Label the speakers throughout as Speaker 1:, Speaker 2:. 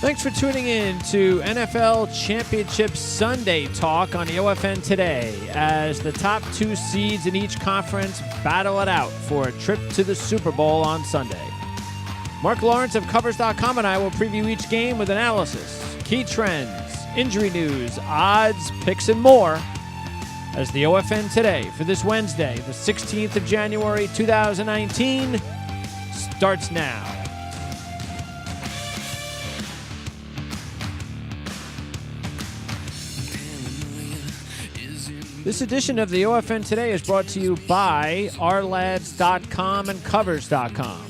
Speaker 1: Thanks for tuning in to NFL Championship Sunday talk on the OFN Today as the top two seeds in each conference battle it out for a trip to the Super Bowl on Sunday. Marc Lawrence of Covers.com and I will preview each game with analysis, key trends, injury news, odds, picks, and more as the OFN Today for this Wednesday, the 16th of January, 2019, starts now. This edition of the OFN Today is brought to you by ourlads.com and Covers.com.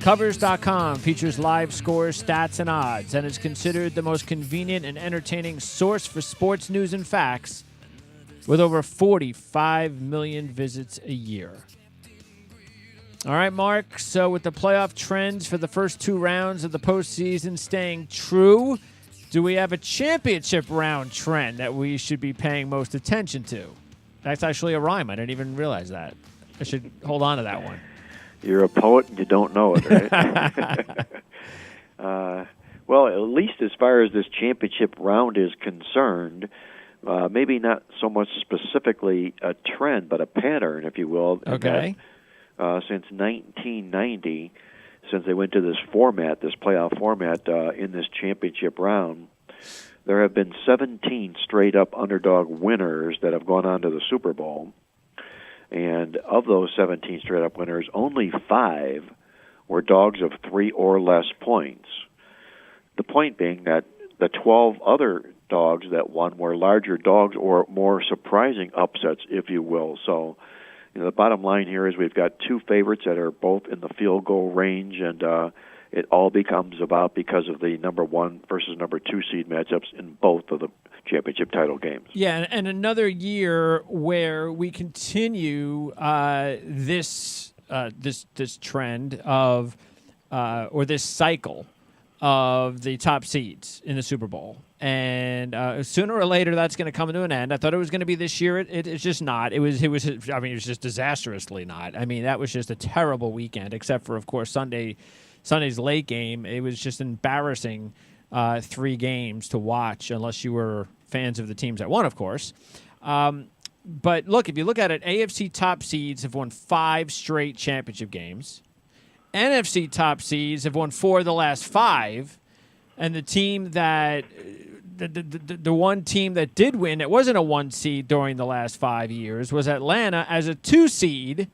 Speaker 1: Covers.com features live scores, stats, and odds, and is considered the most convenient and entertaining source for sports news and facts with over 45 million visits a year. All right, Mark, so with the playoff trends for the first two rounds of the postseason staying true, do we have a championship round trend that we should be paying most attention to? That's actually a rhyme. I didn't even realize that. I should hold on to that one.
Speaker 2: You're a poet and you don't know it, right? Well, at least as far as this championship round is concerned, maybe not so much specifically a trend, but a pattern, if you will.
Speaker 1: Okay.
Speaker 2: Since 1990, since they went to this format, this playoff format in this championship round, there have been 17 straight-up underdog winners that have gone on to the Super Bowl. And of those 17 straight-up winners, only 5 were dogs of 3 or less points. The point being that the 12 other dogs that won were larger dogs or more surprising upsets, if you will. So, the bottom line here is we've got 2 favorites that are both in the field goal range, and it all becomes about because of the number 1 versus number 2 seed matchups in both of the championship title games.
Speaker 1: Yeah, and another year where we continue this trend of or this cycle of the top seeds in the Super Bowl. And sooner or later, that's going to come to an end. I thought it was going to be this year. It's just not. It was just disastrously not. I mean, that was just a terrible weekend, except for, of course, Sunday's late game. It was just embarrassing 3 games to watch, unless you were fans of the teams that won, of course. But look, if you look at it, AFC top seeds have won 5 straight championship games. NFC top seeds have won 4 of the last 5. And the team that the one team that did win, it wasn't a 1 seed during the last 5 years, was Atlanta as a 2 seed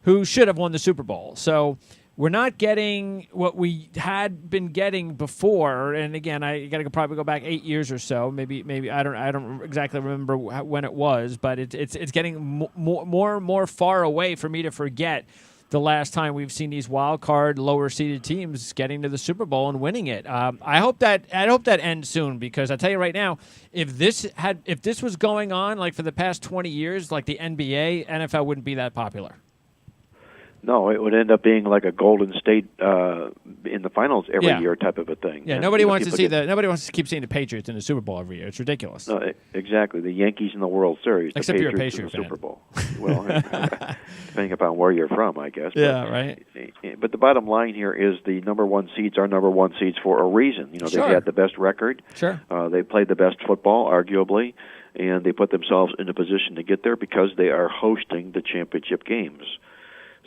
Speaker 1: who should have won the Super Bowl. So we're not getting what we had been getting before. And again, I got to probably go back 8 years or so. Maybe I don't exactly remember when it was, but it's getting more far away for me to forget the last time we've seen these wild card, lower seeded teams getting to the Super Bowl and winning it. I hope that ends soon, because I tell you right now, if this was going on like for the past 20 years, like the NBA, NFL wouldn't be that popular.
Speaker 2: No, it would end up being like a Golden State in the finals every year type of a thing.
Speaker 1: Yeah, and nobody wants to keep seeing the Patriots in the Super Bowl every year. It's ridiculous.
Speaker 2: No, exactly. The Yankees in the World Series,
Speaker 1: except
Speaker 2: the
Speaker 1: you're a
Speaker 2: Patriots
Speaker 1: Patriot
Speaker 2: in the Super Bowl. Well, depending upon where you're from, I guess.
Speaker 1: Yeah, right.
Speaker 2: But the bottom line here is the number 1 seeds are number 1 seeds for a reason. They've had the best record.
Speaker 1: Sure.
Speaker 2: They played the best football, arguably, and they put themselves in a position to get there because they are hosting the championship games.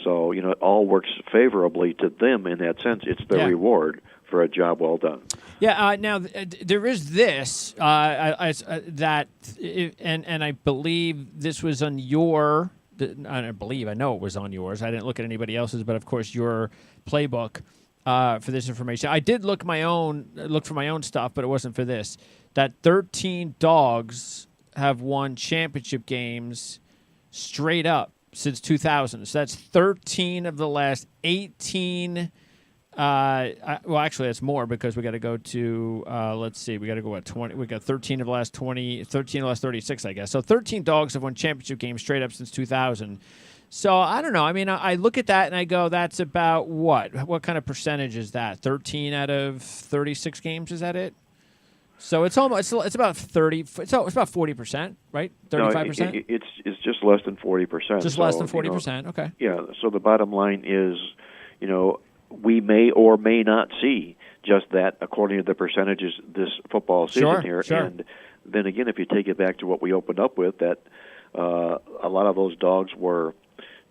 Speaker 2: So, it all works favorably to them in that sense. It's the reward for a job well done. Yeah.
Speaker 1: Now, there is this, that, and I believe this was on your, I know it was on yours. I didn't look at anybody else's, but of course your playbook for this information. I did look for my own stuff, but it wasn't for this. That 13 dogs have won championship games straight up since 2000. So that's 13 of the last 18. Well, actually, that's more, because we got to go to, let's see, we got to go at 20. We got 13 of the last 20, 13 of the last 36, I guess. So 13 dogs have won championship games straight up since 2000. So I don't know. I mean, I look at that and I go, that's about what? What kind of percentage is that? 13 out of 36 games, is that it? So it's about 30. It's about 40%, right? 35%.
Speaker 2: No, it's just less than 40%.
Speaker 1: Just less than 40%. Okay.
Speaker 2: Yeah. So the bottom line is, we may or may not see just that according to the percentages this football season here.
Speaker 1: Sure.
Speaker 2: And then again, if you take it back to what we opened up with, that a lot of those dogs were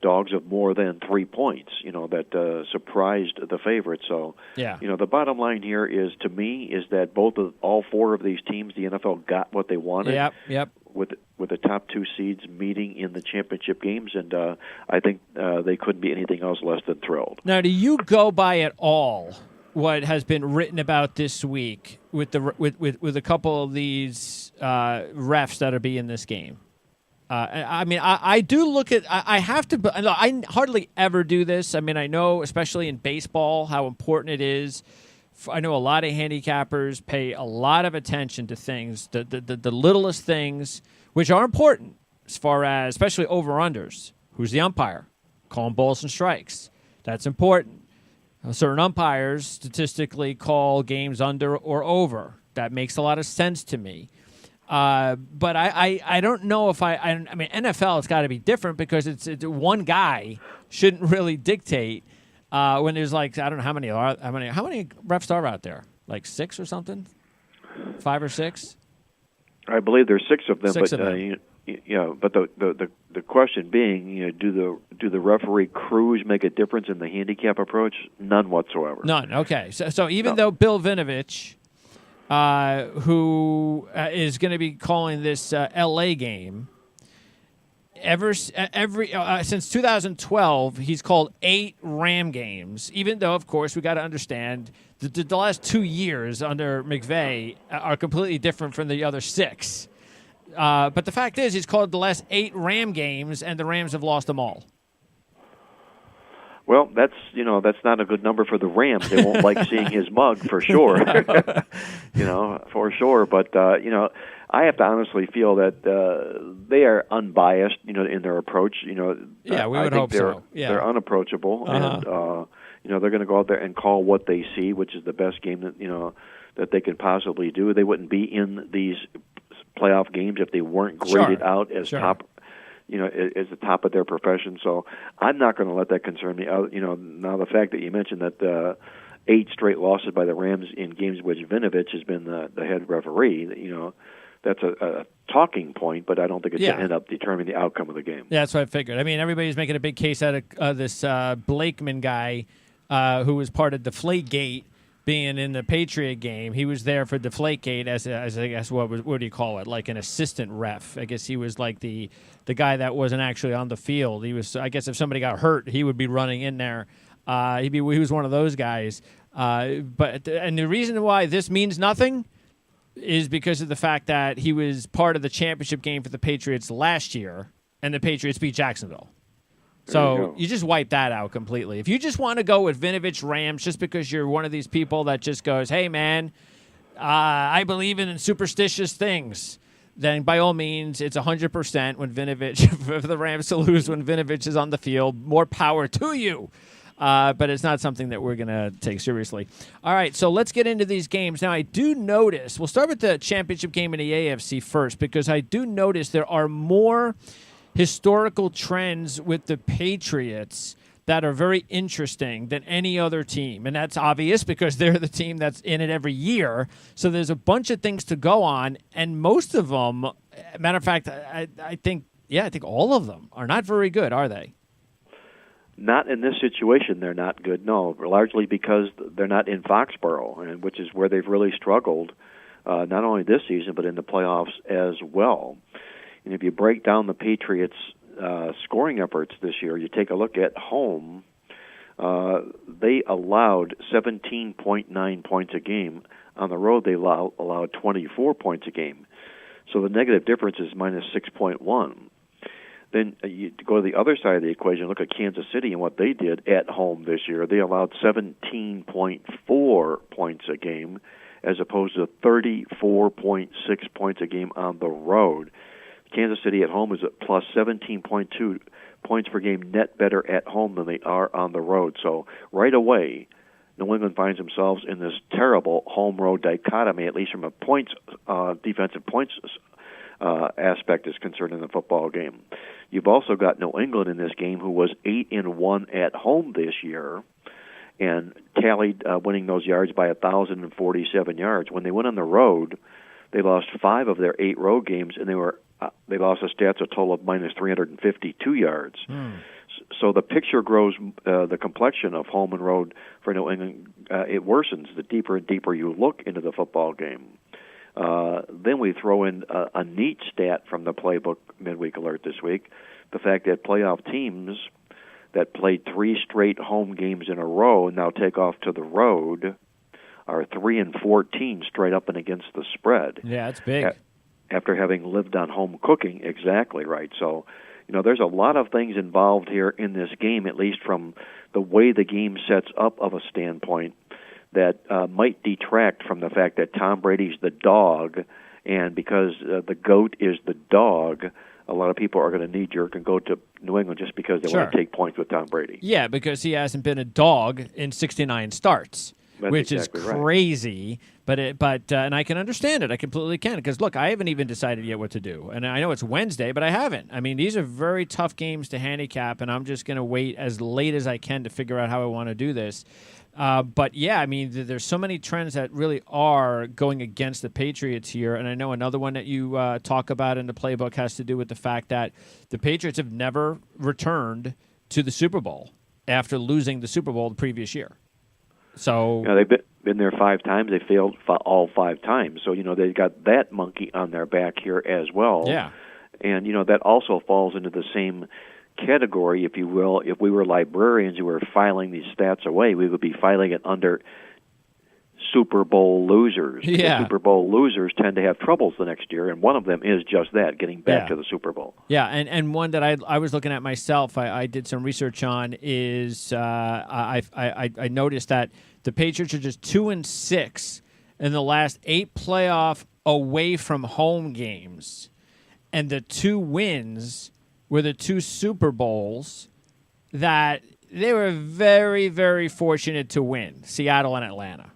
Speaker 2: dogs of more than 3 points, that surprised the favorites. So, the bottom line here is, to me, is that all four of these teams, the NFL got what they wanted.
Speaker 1: Yep.
Speaker 2: With the top two seeds meeting in the championship games, and I think they couldn't be anything else less than thrilled.
Speaker 1: Now, do you go by at all what has been written about this week with a couple of these refs that'll be in this game? I do look at. I have to. I hardly ever do this. I mean, I know, especially in baseball, how important it is. I know a lot of handicappers pay a lot of attention to things, the littlest things, which are important as far as, especially over-unders. Who's the umpire? Calling balls and strikes. That's important. Certain umpires statistically call games under or over. That makes a lot of sense to me. But I don't know if I mean, NFL, it's got to be different because it's one guy shouldn't really dictate. When there's I don't know how many refs are out there, like 6 or something, 5 or 6.
Speaker 2: I believe there's 6 of them.
Speaker 1: Six of them.
Speaker 2: But the question being, do the referee crews make a difference in the handicap approach? None whatsoever.
Speaker 1: None. Okay. So even though Bill Vinovich, who is going to be calling this L.A. game. Since 2012, he's called 8 Ram games, even though, of course, we got to understand the last 2 years under McVay are completely different from the other 6. But the fact is, he's called the last 8 Ram games, and the Rams have lost them all.
Speaker 2: Well, that's not a good number for the Rams. They won't like seeing his mug for sure. For sure. But I have to honestly feel that they are unbiased, in their approach.
Speaker 1: We would hope so. Yeah.
Speaker 2: They're unapproachable, and they're going to go out there and call what they see, which is the best game that they can possibly do. They wouldn't be in these playoff games if they weren't graded out as top. Is the top of their profession. So I'm not going to let that concern me. Now the fact that you mentioned that 8 straight losses by the Rams in games which Vinovich has been the head referee, that's a talking point, but I don't think it's going to end up determining the outcome of the game.
Speaker 1: Yeah, that's what I figured. I mean, everybody's making a big case out of this Blakeman guy who was part of Deflategate being in the Patriot game. He was there for Deflategate as I guess, what do you call it, like an assistant ref. I guess he was like the guy that wasn't actually on the field. He was, I guess, if somebody got hurt, he would be running in there. He was one of those guys. But the reason why this means nothing is because of the fact that he was part of the championship game for the Patriots last year, and the Patriots beat Jacksonville. So you just wipe that out completely. If you just want to go with Vinovich Rams just because you're one of these people that just goes, hey, man, I believe in superstitious things, then by all means, it's 100% when Vinovich, for the Rams to lose when Vinovich is on the field. More power to you. But it's not something that we're going to take seriously. All right, so let's get into these games. Now, I do notice, we'll start with the championship game in the AFC first, because I do notice there are more historical trends with the Patriots that are very interesting than any other team. And that's obvious because they're the team that's in it every year. So there's a bunch of things to go on. And most of them, matter of fact, I think all of them are not very good, are they?
Speaker 2: Not in this situation, they're not good, no. Largely because they're not in Foxborough, which is where they've really struggled, not only this season, but in the playoffs as well. And if you break down the Patriots' scoring efforts this year, you take a look at home, they allowed 17.9 points a game. On the road, they allowed 24 points a game. So the negative difference is minus 6.1. Then you go to the other side of the equation, look at Kansas City and what they did at home this year. They allowed 17.4 points a game as opposed to 34.6 points a game on the road. Kansas City at home is at plus 17.2 points per game net better at home than they are on the road. So right away, New England finds themselves in this terrible home-road dichotomy, at least from a defensive points aspect is concerned in the football game. You've also got New England in this game, who was 8-1 at home this year, and tallied winning those yards by 1,047 yards. When they went on the road, they lost 5 of their 8 road games, and they lost the stats a total of minus 352 yards. So the picture grows, the complexion of home and road for New England, it worsens the deeper and deeper you look into the football game. Then we throw in a neat stat from the Playbook Midweek Alert this week, the fact that playoff teams that played 3 straight home games in a row and now take off to the road are 3-14 straight up and against the spread.
Speaker 1: Yeah, that's big.
Speaker 2: After having lived on home cooking, exactly right. So, there's a lot of things involved here in this game, at least from the way the game sets up of a standpoint, that might detract from the fact that Tom Brady's the dog, and because the GOAT is the dog, a lot of people are going to knee-jerk and go to New England just because they want to take points with Tom Brady.
Speaker 1: Yeah, because he hasn't been a dog in 69 starts.
Speaker 2: That's
Speaker 1: which
Speaker 2: exactly
Speaker 1: is crazy, right. but and I can understand it. I completely can, because look, I haven't even decided yet what to do, and I know it's Wednesday, but I haven't. I mean, these are very tough games to handicap, and I'm just going to wait as late as I can to figure out how I want to do this. But yeah, I mean, there's so many trends that really are going against the Patriots here, and I know another one that you talk about in the playbook has to do with the fact that the Patriots have never returned to the Super Bowl after losing the Super Bowl the previous year. So
Speaker 2: they've been there 5 times. They failed all 5 times. So they've got that monkey on their back here as well.
Speaker 1: Yeah,
Speaker 2: and that also falls into the same category, if you will. If we were librarians who were filing these stats away, we would be filing it under Super Bowl losers.
Speaker 1: Yeah.
Speaker 2: Super Bowl losers tend to have troubles the next year, and one of them is just that, getting back to the Super Bowl.
Speaker 1: Yeah, and one that I was looking at myself, I did some research on, is I noticed that the Patriots are just 2-6 in the last 8 playoff away from home games, and the 2 wins were the 2 Super Bowls that they were very, very fortunate to win, Seattle and Atlanta.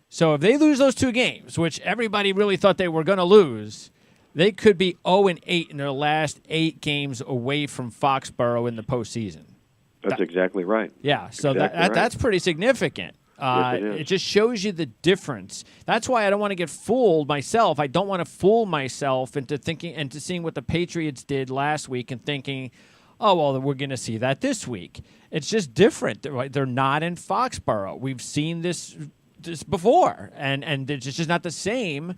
Speaker 1: So if they lose those 2 games, which everybody really thought they were going to lose, they could be 0-8 in their last 8 games away from Foxborough in the postseason.
Speaker 2: That's exactly right.
Speaker 1: Yeah, so
Speaker 2: exactly
Speaker 1: that's pretty significant.
Speaker 2: Yes, it is.
Speaker 1: It just shows you the difference. That's why I don't want to get fooled myself. I don't want to fool myself into thinking and to seeing what the Patriots did last week and thinking, oh, well, we're going to see that this week. It's just different. They're not in Foxborough. We've seen this before, and it's just not the same.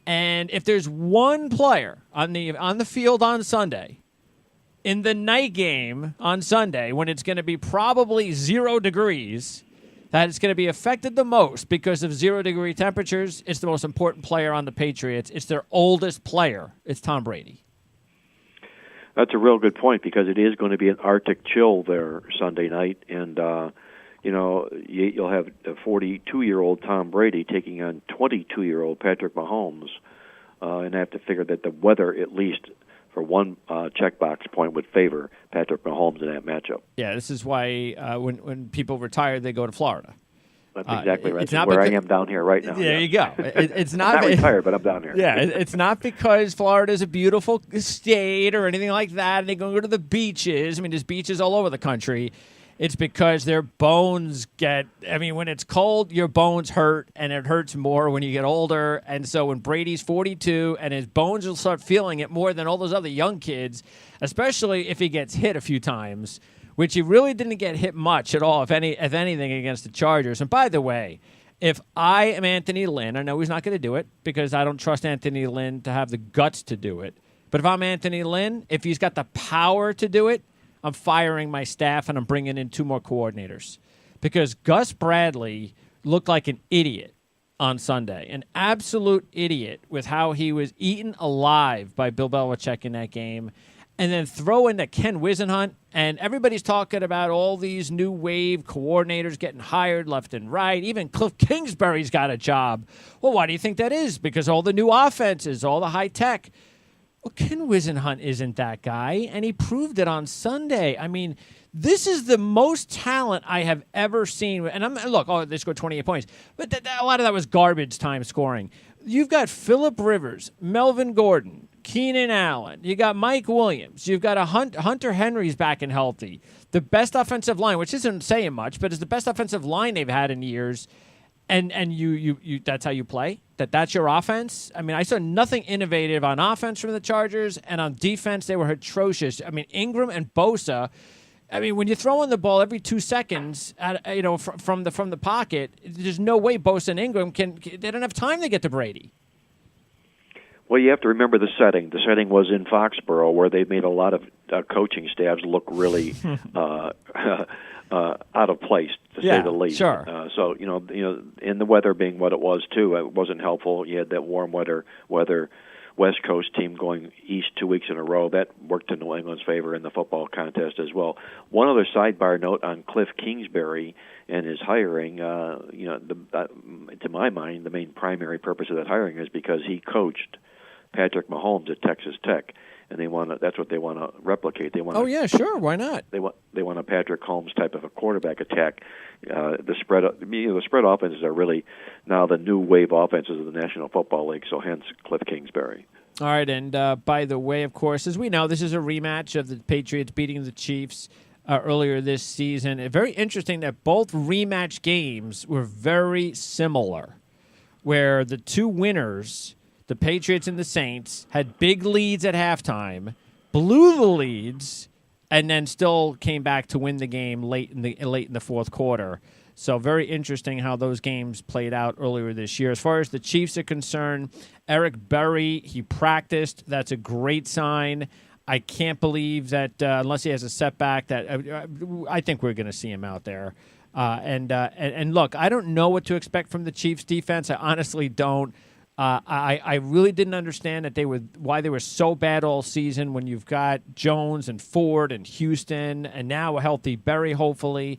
Speaker 1: And if there's one player on the field on Sunday, in the night game on Sunday, when it's going to be probably 0 degrees, that it's going to be affected the most because of 0-degree temperatures, it's the most important player on the Patriots. It's their oldest player. It's Tom Brady.
Speaker 2: That's a real good point, because it is going to be an Arctic chill there Sunday night, and you'll have a 42-year-old Tom Brady taking on 22-year-old Patrick Mahomes, and I have to figure that the weather, at least for one checkbox point, would favor Patrick Mahomes in that matchup.
Speaker 1: Yeah, this is why when people retire, they go to Florida.
Speaker 2: That's exactly right.
Speaker 1: It's
Speaker 2: not where I am down here right now.
Speaker 1: There you go. It's not,
Speaker 2: I'm not retired, but I'm down here.
Speaker 1: Yeah, it's not because Florida is a beautiful state or anything like that, and they go to the beaches. I mean, there's beaches all over the country. It's because their bones when it's cold, your bones hurt, and it hurts more when you get older. And so when Brady's 42 and his bones will start feeling it more than all those other young kids, especially if he gets hit a few times, which he really didn't get hit much at all, if anything, against the Chargers. And by the way, if I am Anthony Lynn, I know he's not going to do it because I don't trust Anthony Lynn to have the guts to do it. But if I'm Anthony Lynn, if he's got the power to do it, I'm firing my staff and I'm bringing in 2 more coordinators, because Gus Bradley looked like an idiot on Sunday, an absolute idiot with how he was eaten alive by Bill Belichick in that game. And then throw in the Ken Wisenhunt, and everybody's talking about all these new wave coordinators getting hired left and right. Even Cliff Kingsbury's got a job. Well, why do you think that is? Because all the new offenses, all the high tech. Well, Ken Wisenhunt isn't that guy, and he proved it on Sunday. I mean, this is the most talent I have ever seen. And they scored 28 points, but a lot of that was garbage time scoring. You've got Phillip Rivers, Melvin Gordon, Keenan Allen. You got Mike Williams. You've got Hunter Henry's back and healthy. The best offensive line, which isn't saying much, but it's the best offensive line they've had in years. And you that's how you play? That's your offense? I mean, I saw nothing innovative on offense from the Chargers, and on defense, they were atrocious. I mean, Ingram and Bosa, I mean, when you're throwing the ball every 2 seconds from the pocket, there's no way Bosa and Ingram they don't have time to get to Brady.
Speaker 2: Well, you have to remember the setting. The setting was in Foxborough, where they made a lot of coaching staffs look really out of place, to say the least.
Speaker 1: Sure.
Speaker 2: So and the weather being what it was too, it wasn't helpful. You had that warm weather West Coast team going east 2 weeks in a row. That worked in New England's favor in the football contest as well. One other sidebar note on Cliff Kingsbury and his hiring. To my mind, the main primary purpose of that hiring is because he coached Patrick Mahomes at Texas Tech, and that's what they want to replicate. They want.
Speaker 1: Oh yeah, sure. Why not?
Speaker 2: They want a Patrick Mahomes type of a quarterback attack. The spread offenses are really now the new wave offenses of the National Football League. So hence Cliff Kingsbury.
Speaker 1: All right, and by the way, of course, as we know, this is a rematch of the Patriots beating the Chiefs earlier this season. Very interesting that both rematch games were very similar, where the two winners, the Patriots and the Saints, had big leads at halftime, blew the leads, and then still came back to win the game late in the fourth quarter. So very interesting how those games played out earlier this year. As far as the Chiefs are concerned, Eric Berry, he practiced. That's a great sign. I can't believe that unless he has a setback, that I think we're going to see him out there. And look, I don't know what to expect from the Chiefs defense. I honestly don't. I really didn't understand why they were so bad all season when you've got Jones and Ford and Houston and now a healthy Berry, hopefully.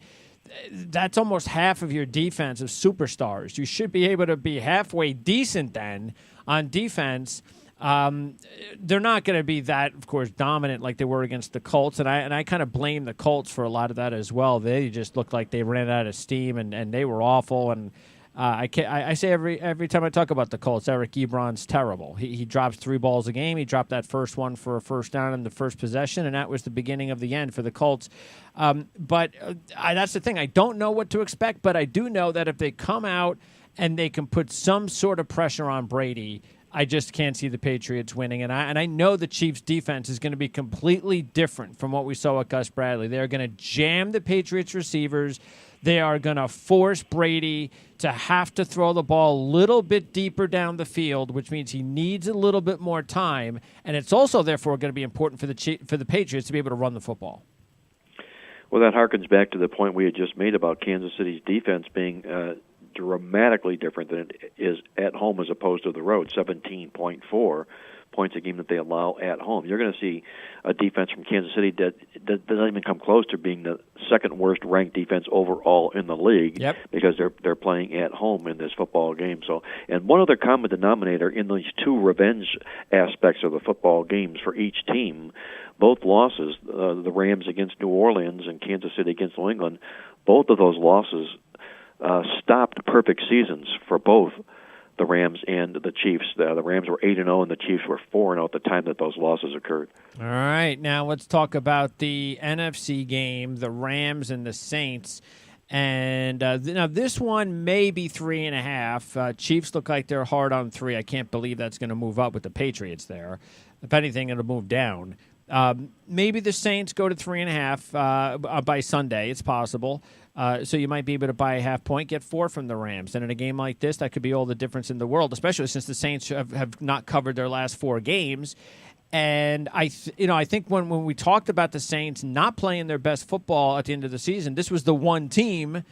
Speaker 1: That's almost half of your defense of superstars. You should be able to be halfway decent then on defense. They're not going to be that, of course, dominant like they were against the Colts, and I kind of blame the Colts for a lot of that as well. They just looked like they ran out of steam, and they were awful. And I say every time I talk about the Colts, Eric Ebron's terrible. He drops 3 balls a game. He dropped that first one for a first down in the first possession, and that was the beginning of the end for the Colts. But that's the thing. I don't know what to expect, but I do know that if they come out and they can put some sort of pressure on Brady, I just can't see the Patriots winning. And I know the Chiefs' defense is going to be completely different from what we saw with Gus Bradley. They're going to jam the Patriots receivers. They are going to force Brady to have to throw the ball a little bit deeper down the field, which means he needs a little bit more time. And it's also, therefore, going to be important for the Patriots to be able to run the football.
Speaker 2: Well, that harkens back to the point we had just made about Kansas City's defense being dramatically different than it is at home as opposed to the road. 17.4 points a game that they allow at home. You're going to see a defense from Kansas City that doesn't even come close to being the second worst ranked defense overall in the league.
Speaker 1: Yep.
Speaker 2: Because they're playing at home in this football game. So, and one other common denominator in these two revenge aspects of the football games for each team, both losses, the Rams against New Orleans and Kansas City against New England, both of those losses stopped perfect seasons for both the Rams and the Chiefs. The Rams were 8-0 and the Chiefs were 4-0 at the time that those losses occurred.
Speaker 1: All right, now let's talk about the NFC game, the Rams and the Saints. And now this one may be 3.5. Chiefs look like they're hard on 3. I can't believe that's going to move up with the Patriots there. If anything, it'll move down. Maybe the Saints go to 3.5 by Sunday. It's possible. So you might be able to buy a half point, get 4 from the Rams. And in a game like this, that could be all the difference in the world, especially since the Saints have not covered their last 4 games. And I think when we talked about the Saints not playing their best football at the end of the season, this was the one team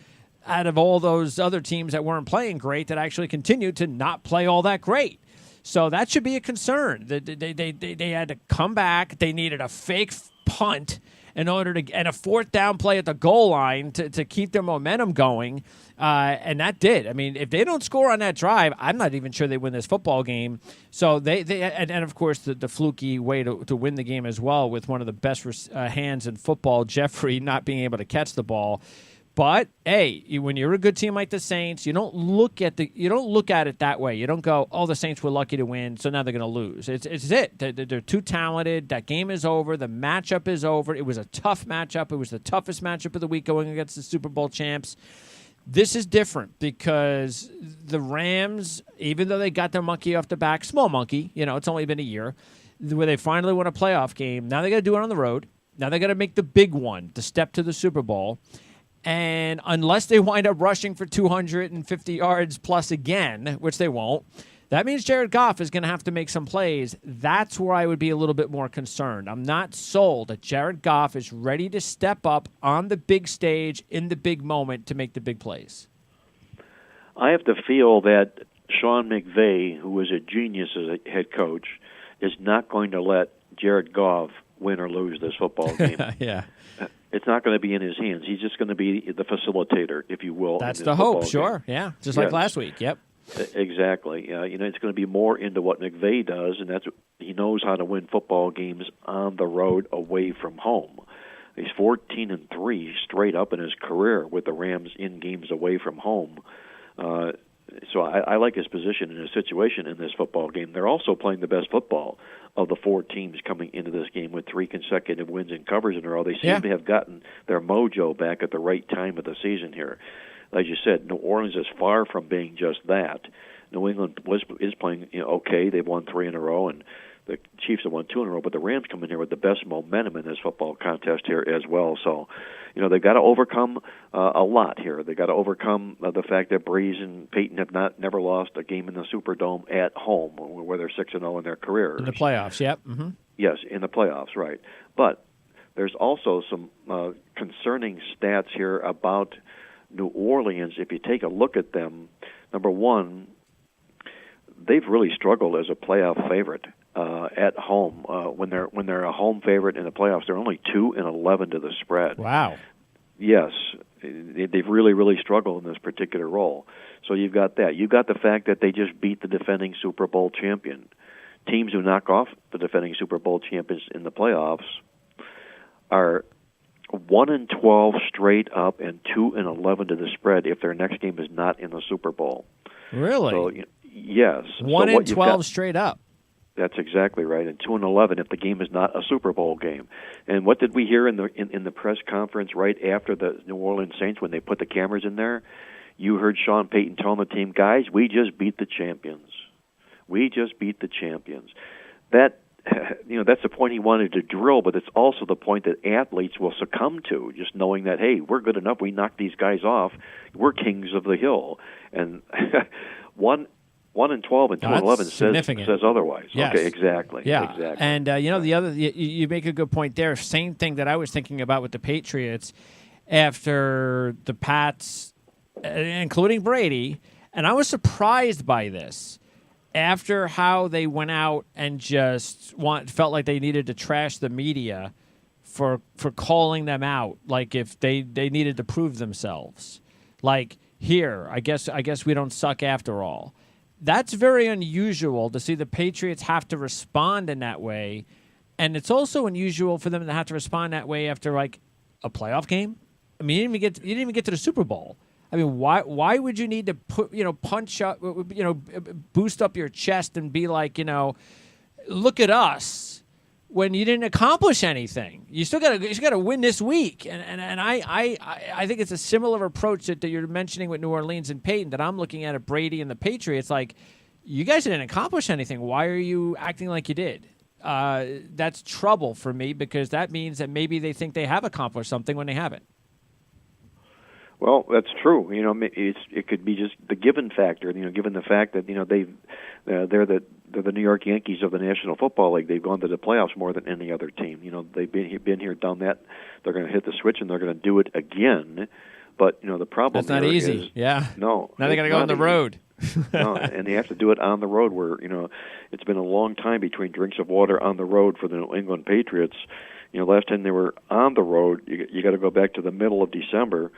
Speaker 1: out of all those other teams that weren't playing great that actually continued to not play all that great. So that should be a concern. They had to come back. They needed a fake punt, in order to and a fourth down play at the goal line to keep their momentum going. And that did. I mean, if they don't score on that drive, I'm not even sure they win this football game. So and of course, the fluky way to win the game as well with one of the best hands in football, Jeffrey, not being able to catch the ball. But hey, when you're a good team like the Saints, you don't look at it that way. You don't go, "Oh, the Saints were lucky to win, so now they're going to lose." It's it. They're too talented. That game is over. The matchup is over. It was a tough matchup. It was the toughest matchup of the week going against the Super Bowl champs. This is different because the Rams, even though they got their monkey off the back, small monkey, it's only been a year, where they finally won a playoff game. Now they got to do it on the road. Now they got to make the big one, the step to the Super Bowl. And unless they wind up rushing for 250 yards plus again, which they won't, that means Jared Goff is going to have to make some plays. That's where I would be a little bit more concerned. I'm not sold that Jared Goff is ready to step up on the big stage in the big moment to make the big plays.
Speaker 2: I have to feel that Sean McVay, who is a genius as a head coach, is not going to let Jared Goff win or lose this football game.
Speaker 1: Yeah.
Speaker 2: It's not going to be in his hands. He's just going to be the facilitator, if you will.
Speaker 1: That's the hope, sure. Yeah, just like last week. Yep.
Speaker 2: Exactly. It's going to be more into what McVay does, and he knows how to win football games on the road away from home. He's 14-3 straight up in his career with the Rams in games away from home. So I like his position and his situation in this football game. They're also playing the best football of the four teams coming into this game with 3 consecutive wins and covers in a row. They seem to have gotten their mojo back at the right time of the season here. As you said, New Orleans is far from being just that. New England is playing okay. They've won 3 in a row, and the Chiefs have won 2 in a row. But the Rams come in here with the best momentum in this football contest here as well. So, they've got to overcome a lot here. They've got to overcome the fact that Breeze and Peyton have never lost a game in the Superdome at home, where they're 6-0 in their careers.
Speaker 1: In the playoffs, yep. Mm-hmm.
Speaker 2: Yes, in the playoffs, right. But there's also some concerning stats here about New Orleans. If you take a look at them, number one, they've really struggled as a playoff favorite at home. When they're a home favorite in the playoffs, they're only 2-11 to the spread.
Speaker 1: Wow.
Speaker 2: Yes, they've really, really struggled in this particular role. So you've got that. You've got the fact that they just beat the defending Super Bowl champion. Teams who knock off the defending Super Bowl champions in the playoffs are 1-12 straight up and 2-11 to the spread if their next game is not in the Super Bowl.
Speaker 1: Really?
Speaker 2: So, yes.
Speaker 1: 1-12 straight up.
Speaker 2: That's exactly right, and 2-11 if the game is not a Super Bowl game. And what did we hear in the press conference right after the New Orleans Saints when they put the cameras in there? You heard Sean Payton telling the team, "Guys, we just beat the champions. We just beat the champions." That's the point he wanted to drill, but it's also the point that athletes will succumb to, just knowing that, hey, we're good enough. We knocked these guys off. We're kings of the hill. And 1-12 and 2-11 says otherwise.
Speaker 1: Yes.
Speaker 2: Okay, exactly.
Speaker 1: Yeah.
Speaker 2: Exactly.
Speaker 1: And, the other, you make a good point there. Same thing that I was thinking about with the Patriots after the Pats, including Brady, and I was surprised by this. After how they went out and just felt like they needed to trash the media for calling them out, like if they needed to prove themselves. Like, here, I guess we don't suck after all. That's very unusual to see the Patriots have to respond in that way, and it's also unusual for them to have to respond that way after like a playoff game. I mean, you didn't even get to the Super Bowl. I mean, why would you need to punch up, boost up your chest and be like, look at us when you didn't accomplish anything? You still got to win this week. And I think it's a similar approach that you're mentioning with New Orleans and Peyton that I'm looking at Brady and the Patriots. Like, you guys didn't accomplish anything. Why are you acting like you did? That's trouble for me because that means that maybe they think they have accomplished something when they haven't.
Speaker 2: Well, that's true. It could be just the given factor. Given the fact that they're the New York Yankees of the National Football League. They've gone to the playoffs more than any other team. They've been here, done that. They're going to hit the switch and they're going to do it again. But the problem
Speaker 1: that's not easy.
Speaker 2: No.
Speaker 1: Now they got to go on the road.
Speaker 2: No, and they have to do it on the road. Where it's been a long time between drinks of water on the road for the New England Patriots. Last time they were on the road, you got to go back to the middle of December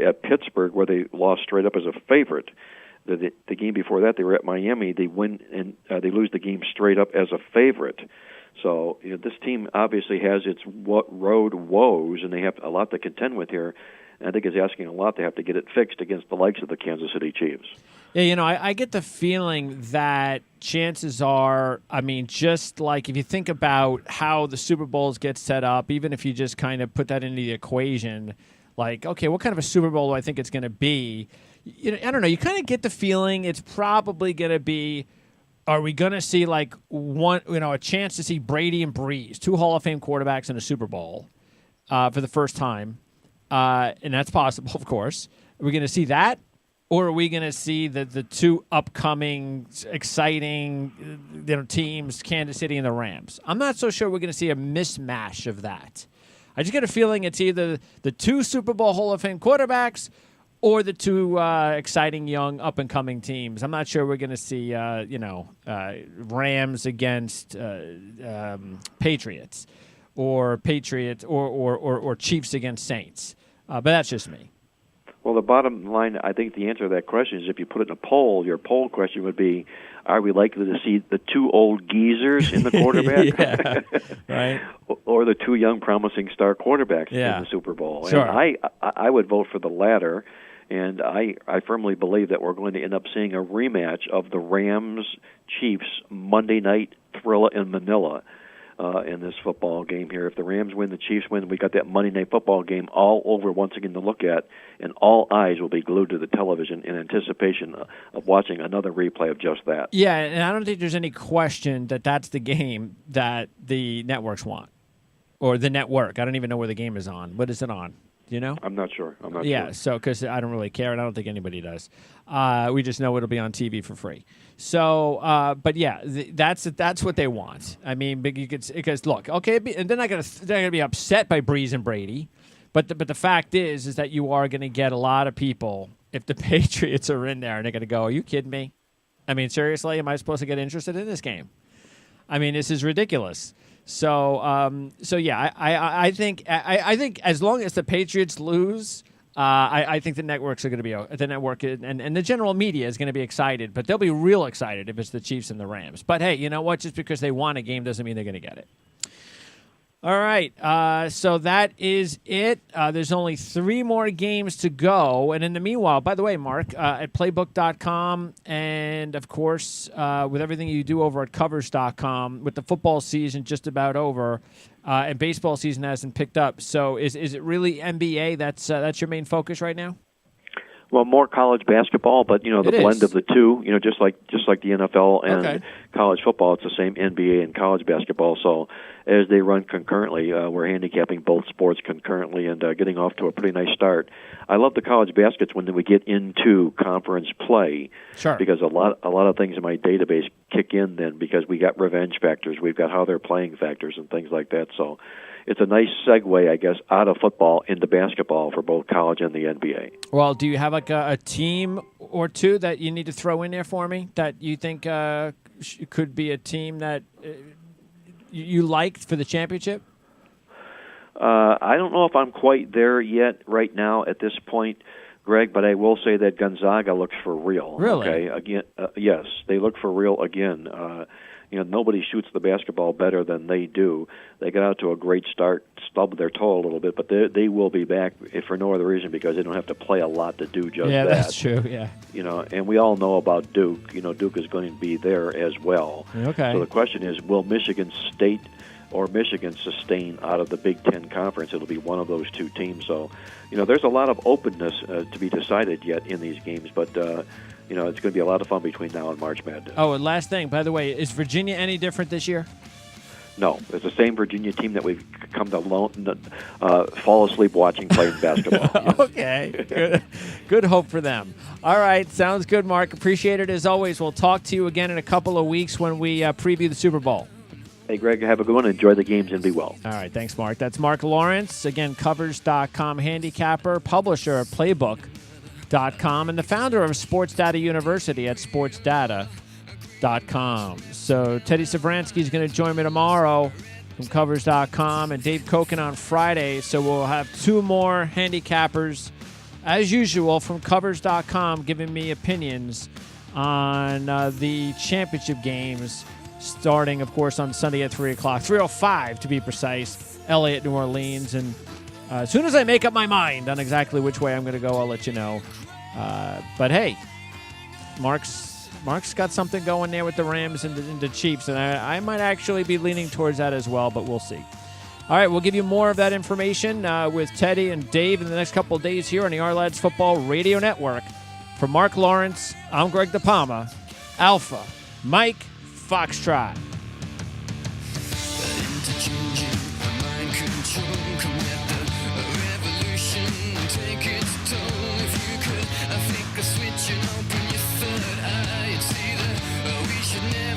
Speaker 2: at Pittsburgh, where they lost straight up as a favorite. The game before that, they were at Miami. They win and they lose the game straight up as a favorite. So this team obviously has its road woes, and they have a lot to contend with here. And I think it's asking a lot to have to get it fixed against the likes of the Kansas City Chiefs.
Speaker 1: Yeah, I get the feeling that chances are, just like if you think about how the Super Bowls get set up, even if you just kind of put that into the equation, like, okay, what kind of a Super Bowl do I think it's going to be? I don't know. You kind of get the feeling it's probably going to be, are we going to see like a chance to see Brady and Breeze, 2 Hall of Fame quarterbacks in a Super Bowl for the first time? And that's possible, of course. Are we going to see that? Or are we going to see the 2 upcoming, exciting teams, Kansas City and the Rams? I'm not so sure we're going to see a mismatch of that. I just get a feeling it's either the 2 Super Bowl Hall of Fame quarterbacks or the 2 exciting young up-and-coming teams. I'm not sure we're going to see, Rams against Patriots or Chiefs against Saints. But that's just me.
Speaker 2: Well, the bottom line, I think the answer to that question is if you put it in a poll, your poll question would be, are we likely to see the 2 old geezers in the quarterback?
Speaker 1: Yeah, right.
Speaker 2: Or the 2 young promising star quarterbacks in the Super Bowl?
Speaker 1: Sure.
Speaker 2: And I would vote for the latter, and I firmly believe that we're going to end up seeing a rematch of the Rams-Chiefs Monday night thriller in Manila. In this football game here. If the Rams win, the Chiefs win, we got that Monday Night Football game all over once again to look at, and all eyes will be glued to the television in anticipation of watching another replay of just that.
Speaker 1: Yeah, and I don't think there's any question that that's the game that the networks want, or the network. I don't even know where the game is on. What is it on? Do you know?
Speaker 2: I'm not sure.
Speaker 1: Yeah, so because I don't really care, and I don't think anybody does. We just know it'll be on TV for free. So, but yeah, that's what they want. Because look, okay, and they're not gonna be upset by Breeze and Brady, but the fact is that you are gonna get a lot of people if the Patriots are in there, and they're gonna go, "Are you kidding me? Seriously, am I supposed to get interested in this game? This is ridiculous." So yeah, I think as long as the Patriots lose, I think the networks are going to be the network and the general media is going to be excited, but they'll be real excited if it's the Chiefs and the Rams. But hey, you know what? Just because they won a game doesn't mean they're going to get it. All right, so that is it. There's only 3 more games to go. And in the meanwhile, by the way, Mark, at playbook.com and, of course, with everything you do over at covers.com, with the football season just about over and baseball season hasn't picked up. So is it really NBA that's your main focus right now?
Speaker 2: Well, more college basketball, but the blend of the two, just like the NFL and college football, it's the same NBA and college basketball. So as they run concurrently, we're handicapping both sports concurrently and getting off to a pretty nice start. I love the college baskets when we get into conference play,
Speaker 1: sure,
Speaker 2: because a lot of things in my database kick in then because we got revenge factors, we've got how they're playing factors and things like that. So it's a nice segue, I guess, out of football into basketball for both college and the NBA.
Speaker 1: Well, do you have like a team or two that you need to throw in there for me that you think could be a team that you liked for the championship?
Speaker 2: I don't know if I'm quite there yet right now at this point, Greg, but I will say that Gonzaga looks for real.
Speaker 1: Really?
Speaker 2: Okay. Again, yes, they look for real again. Nobody shoots the basketball better than they do. They got out to a great start, stubbed their toe a little bit, but they will be back if for no other reason because they don't have to play a lot to do just that.
Speaker 1: Yeah, that's true. Yeah.
Speaker 2: And we all know about Duke. Duke is going to be there as well.
Speaker 1: Okay.
Speaker 2: So the question is, will Michigan State or Michigan sustain out of the Big Ten Conference? It'll be one of those two teams. So, there's a lot of openness to be decided yet in these games, but it's going to be a lot of fun between now and March Madness.
Speaker 1: Oh, and last thing, by the way, is Virginia any different this year?
Speaker 2: No, it's the same Virginia team that we've come to fall asleep watching playing basketball. Yes.
Speaker 1: Okay, good hope for them. All right, sounds good, Mark. Appreciate it as always. We'll talk to you again in a couple of weeks when we preview the Super Bowl.
Speaker 2: Hey, Greg, have a good one. Enjoy the games and be well.
Speaker 1: All right, thanks, Mark. That's Marc Lawrence, again, covers.com handicapper, publisher of Playbook.com, and the founder of Sports Data University at sportsdata.com. So Teddy Savransky is going to join me tomorrow from Covers.com and Dave Koken on Friday. So we'll have 2 more handicappers, as usual, from Covers.com giving me opinions on the championship games starting, of course, on Sunday at 3 o'clock. 3:05 to be precise, LA at New Orleans. And as soon as I make up my mind on exactly which way I'm going to go, I'll let you know. But hey, Mark's got something going there with the Rams and the Chiefs, and I might actually be leaning towards that as well, but we'll see. All right, we'll give you more of that information with Teddy and Dave in the next couple of days here on the Our-Lads Football Radio Network. For Marc Lawrence, I'm Greg DePalma. Alpha, Mike, Foxtrot.
Speaker 3: Switch and open your third eye. It's either we should never